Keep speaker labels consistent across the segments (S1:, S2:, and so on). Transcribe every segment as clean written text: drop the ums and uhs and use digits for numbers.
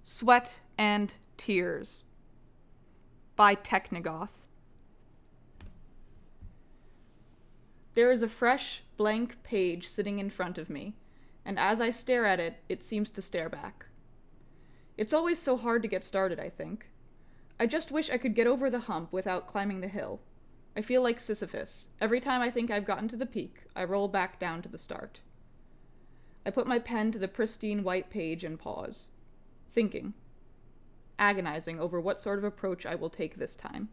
S1: Sweat and Tears by TechniGoth. There is a fresh, blank page sitting in front of me, and as I stare at it, it seems to stare back. It's always so hard to get started, I think. I just wish I could get over the hump without climbing the hill. I feel like Sisyphus. Every time I think I've gotten to the peak, I roll back down to the start. I put my pen to the pristine white page and pause. Thinking. Agonizing over what sort of approach I will take this time.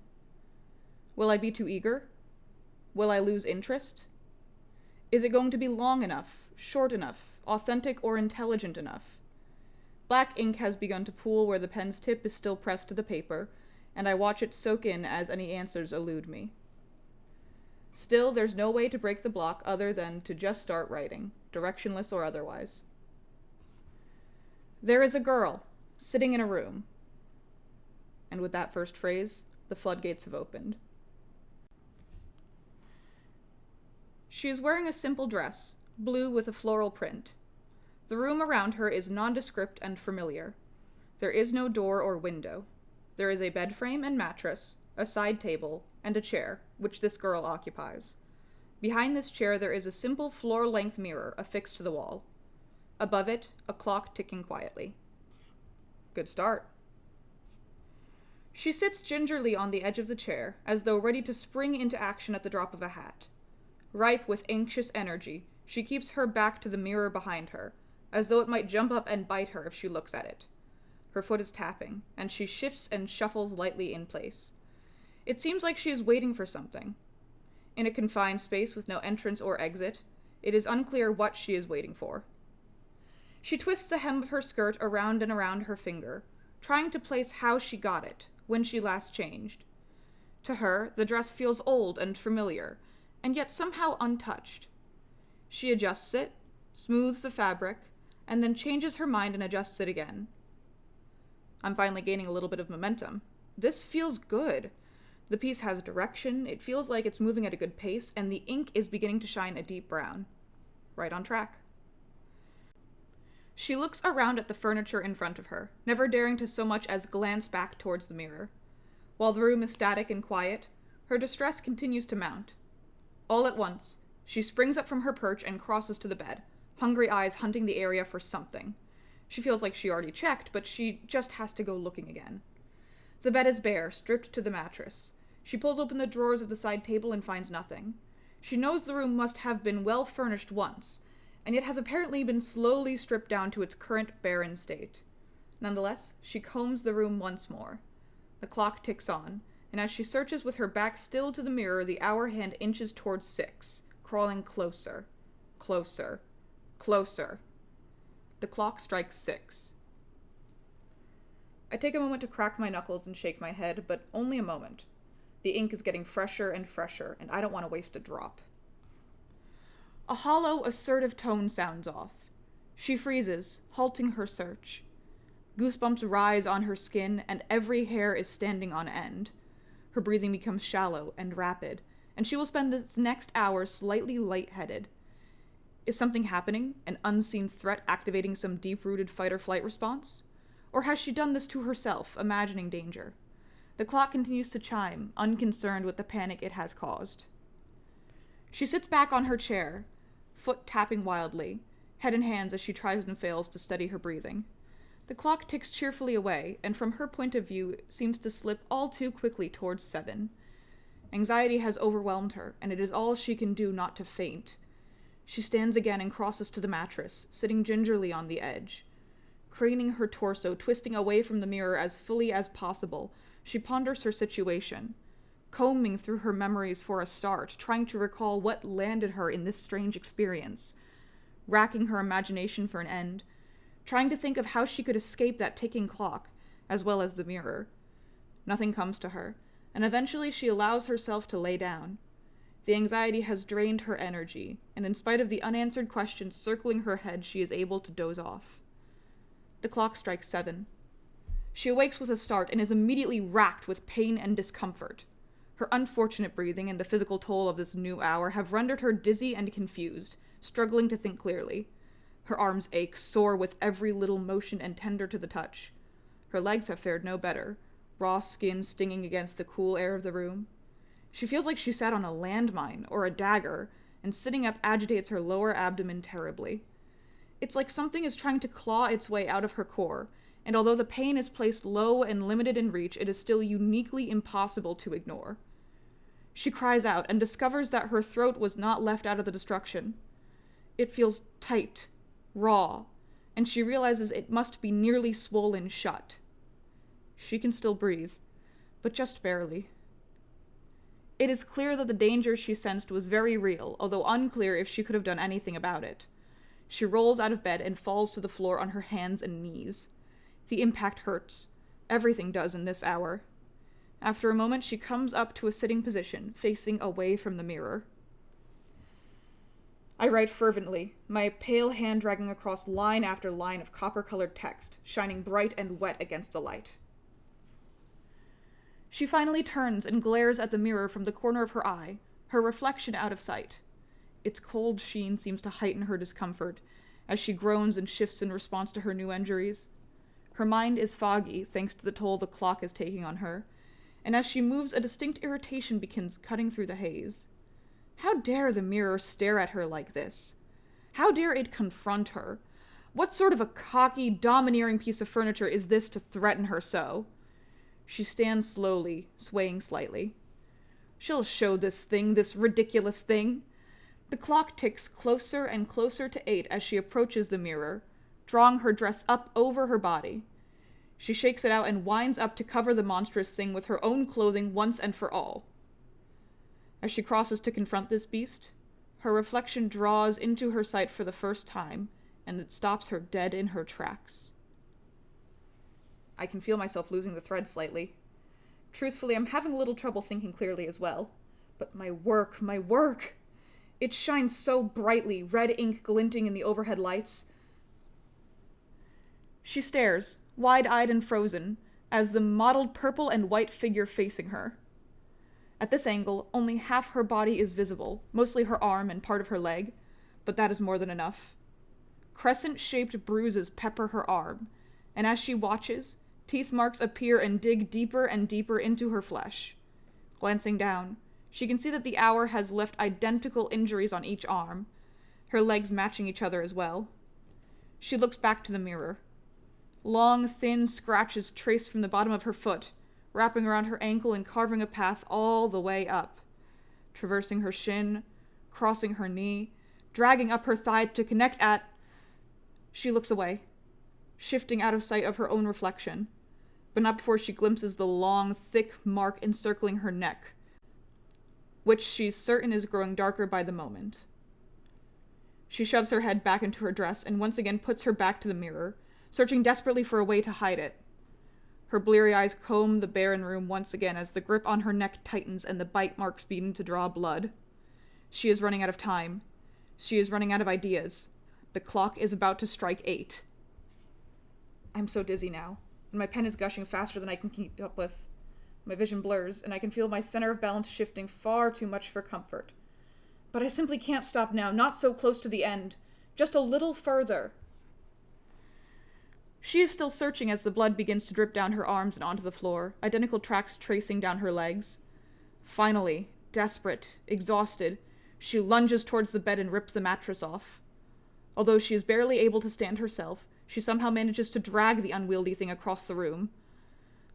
S1: Will I be too eager? Will I lose interest? Is it going to be long enough, short enough, authentic or intelligent enough? Black ink has begun to pool where the pen's tip is still pressed to the paper, and I watch it soak in as any answers elude me. Still, there's no way to break the block other than to just start writing, directionless or otherwise. There is a girl, sitting in a room. And with that first phrase, the floodgates have opened. She is wearing a simple dress, blue with a floral print. The room around her is nondescript and familiar. There is no door or window. There is a bed frame and mattress, a side table, and a chair, which this girl occupies. Behind this chair there is a simple floor-length mirror affixed to the wall. Above it, a clock ticking quietly. Good start. She sits gingerly on the edge of the chair, as though ready to spring into action at the drop of a hat. Ripe with anxious energy, she keeps her back to the mirror behind her, as though it might jump up and bite her if she looks at it. Her foot is tapping, and she shifts and shuffles lightly in place. It seems like she is waiting for something. In a confined space with no entrance or exit, it is unclear what she is waiting for. She twists the hem of her skirt around and around her finger, trying to place how she got it, when she last changed. To her, the dress feels old and familiar, and yet somehow untouched. She adjusts it, smooths the fabric, and then changes her mind and adjusts it again. I'm finally gaining a little bit of momentum. This feels good. The piece has direction, it feels like it's moving at a good pace, and the ink is beginning to shine a deep brown. Right on track. She looks around at the furniture in front of her, never daring to so much as glance back towards the mirror. While the room is static and quiet, her distress continues to mount. All at once, she springs up from her perch and crosses to the bed, hungry eyes hunting the area for something. She feels like she already checked, but she just has to go looking again. The bed is bare, stripped to the mattress. She pulls open the drawers of the side table and finds nothing. She knows the room must have been well furnished once, and yet has apparently been slowly stripped down to its current barren state. Nonetheless, she combs the room once more. The clock ticks on, and as she searches with her back still to the mirror, the hour hand inches towards 6, crawling closer, closer, closer. The clock strikes 6. I take a moment to crack my knuckles and shake my head, but only a moment. The ink is getting fresher and fresher, and I don't want to waste a drop. A hollow, assertive tone sounds off. She freezes, halting her search. Goosebumps rise on her skin, and every hair is standing on end. Her breathing becomes shallow and rapid, and she will spend this next hour slightly lightheaded. Is something happening? An unseen threat activating some deep-rooted fight-or-flight response? Or has she done this to herself, imagining danger? The clock continues to chime, unconcerned with the panic it has caused. She sits back on her chair, foot tapping wildly, head in hands as she tries and fails to steady her breathing. The clock ticks cheerfully away, and from her point of view seems to slip all too quickly towards 7. Anxiety has overwhelmed her, and it is all she can do not to faint. She stands again and crosses to the mattress, sitting gingerly on the edge. Craning her torso, twisting away from the mirror as fully as possible, she ponders her situation, combing through her memories for a start, trying to recall what landed her in this strange experience, racking her imagination for an end, trying to think of how she could escape that ticking clock, as well as the mirror. Nothing comes to her, and eventually she allows herself to lay down. The anxiety has drained her energy, and in spite of the unanswered questions circling her head, she is able to doze off. The clock strikes 7. She awakes with a start and is immediately racked with pain and discomfort. Her unfortunate breathing and the physical toll of this new hour have rendered her dizzy and confused, struggling to think clearly. Her arms ache, sore with every little motion and tender to the touch. Her legs have fared no better, raw skin stinging against the cool air of the room. She feels like she sat on a landmine or a dagger, and sitting up agitates her lower abdomen terribly. It's like something is trying to claw its way out of her core, and although the pain is placed low and limited in reach, it is still uniquely impossible to ignore. She cries out and discovers that her throat was not left out of the destruction. It feels tight, raw, and she realizes it must be nearly swollen shut. She can still breathe, but just barely. It is clear that the danger she sensed was very real, although unclear if she could have done anything about it. She rolls out of bed and falls to the floor on her hands and knees. The impact hurts. Everything does in this hour. After a moment, she comes up to a sitting position, facing away from the mirror. I write fervently, my pale hand dragging across line after line of copper-colored text, shining bright and wet against the light. She finally turns and glares at the mirror from the corner of her eye, her reflection out of sight. Its cold sheen seems to heighten her discomfort, as she groans and shifts in response to her new injuries. Her mind is foggy, thanks to the toll the clock is taking on her, and as she moves, a distinct irritation begins cutting through the haze. How dare the mirror stare at her like this? How dare it confront her? What sort of a cocky, domineering piece of furniture is this to threaten her so? She stands slowly, swaying slightly. She'll show this thing, this ridiculous thing. The clock ticks closer and closer to 8 as she approaches the mirror, drawing her dress up over her body. She shakes it out and winds up to cover the monstrous thing with her own clothing once and for all. As she crosses to confront this beast, her reflection draws into her sight for the first time, and it stops her dead in her tracks. I can feel myself losing the thread slightly. Truthfully, I'm having a little trouble thinking clearly as well. But my work! It shines so brightly, red ink glinting in the overhead lights. She stares, wide-eyed and frozen, as the mottled purple and white figure facing her. At this angle, only half her body is visible, mostly her arm and part of her leg, but that is more than enough. Crescent-shaped bruises pepper her arm, and as she watches, teeth marks appear and dig deeper and deeper into her flesh. Glancing down, she can see that the hour has left identical injuries on each arm, her legs matching each other as well. She looks back to the mirror. Long, thin scratches trace from the bottom of her foot, wrapping around her ankle and carving a path all the way up, traversing her shin, crossing her knee, dragging up her thigh to connect at... She looks away, shifting out of sight of her own reflection, but not before she glimpses the long, thick mark encircling her neck, which she's certain is growing darker by the moment. She shoves her head back into her dress and once again puts her back to the mirror, searching desperately for a way to hide it. Her bleary eyes comb the barren room once again as the grip on her neck tightens and the bite marks begin to draw blood. She is running out of time. She is running out of ideas. The clock is about to strike 8. I'm so dizzy now, and my pen is gushing faster than I can keep up with. My vision blurs, and I can feel my center of balance shifting far too much for comfort. But I simply can't stop now, not so close to the end. Just a little further. She is still searching as the blood begins to drip down her arms and onto the floor, identical tracks tracing down her legs. Finally, desperate, exhausted, she lunges towards the bed and rips the mattress off. Although she is barely able to stand herself, she somehow manages to drag the unwieldy thing across the room.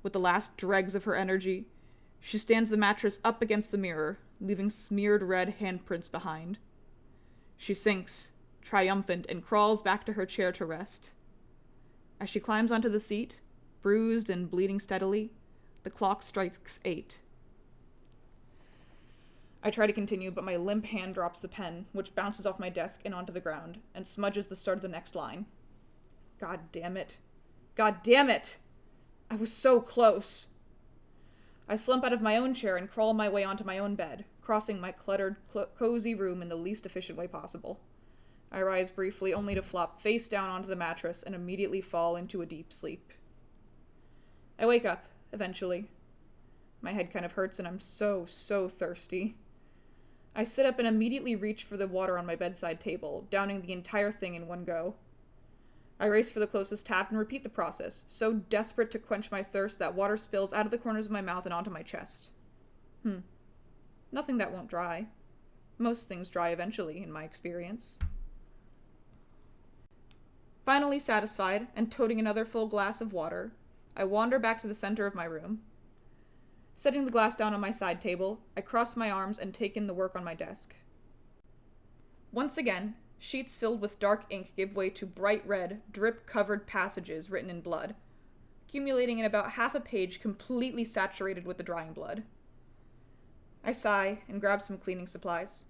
S1: With the last dregs of her energy, she stands the mattress up against the mirror, leaving smeared red handprints behind. She sinks, triumphant, and crawls back to her chair to rest. As she climbs onto the seat, bruised and bleeding steadily, the clock strikes 8. I try to continue, but my limp hand drops the pen, which bounces off my desk and onto the ground, and smudges the start of the next line. God damn it. God damn it! I was so close. I slump out of my own chair and crawl my way onto my own bed, crossing my cluttered, cozy room in the least efficient way possible. I rise briefly, only to flop face down onto the mattress and immediately fall into a deep sleep. I wake up, eventually. My head kind of hurts and I'm so thirsty. I sit up and immediately reach for the water on my bedside table, downing the entire thing in one go. I race for the closest tap and repeat the process, so desperate to quench my thirst that water spills out of the corners of my mouth and onto my chest. Nothing that won't dry. Most things dry eventually, in my experience. Finally satisfied, and toting another full glass of water, I wander back to the center of my room. Setting the glass down on my side table, I cross my arms and take in the work on my desk. Once again, sheets filled with dark ink give way to bright red, drip-covered passages written in blood, accumulating in about half a page completely saturated with the drying blood. I sigh and grab some cleaning supplies.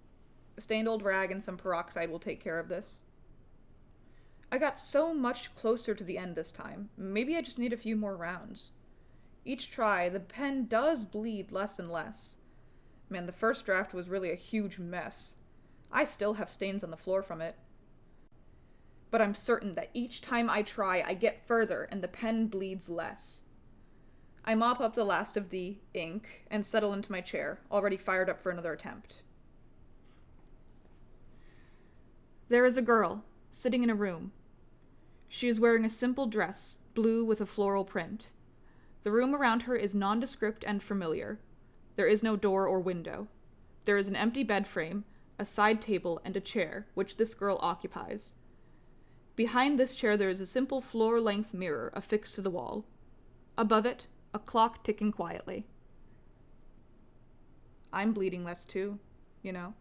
S1: A stained old rag and some peroxide will take care of this. I got so much closer to the end this time. Maybe I just need a few more rounds. Each try, the pen does bleed less and less. Man, the first draft was really a huge mess. I still have stains on the floor from it. But I'm certain that each time I try, I get further and the pen bleeds less. I mop up the last of the ink and settle into my chair, already fired up for another attempt. There is a girl, sitting in a room. She is wearing a simple dress, blue with a floral print. The room around her is nondescript and familiar. There is no door or window. There is an empty bed frame, a side table, and a chair, which this girl occupies. Behind this chair there is a simple floor-length mirror affixed to the wall. Above it, a clock ticking quietly. I'm bleeding less too, you know.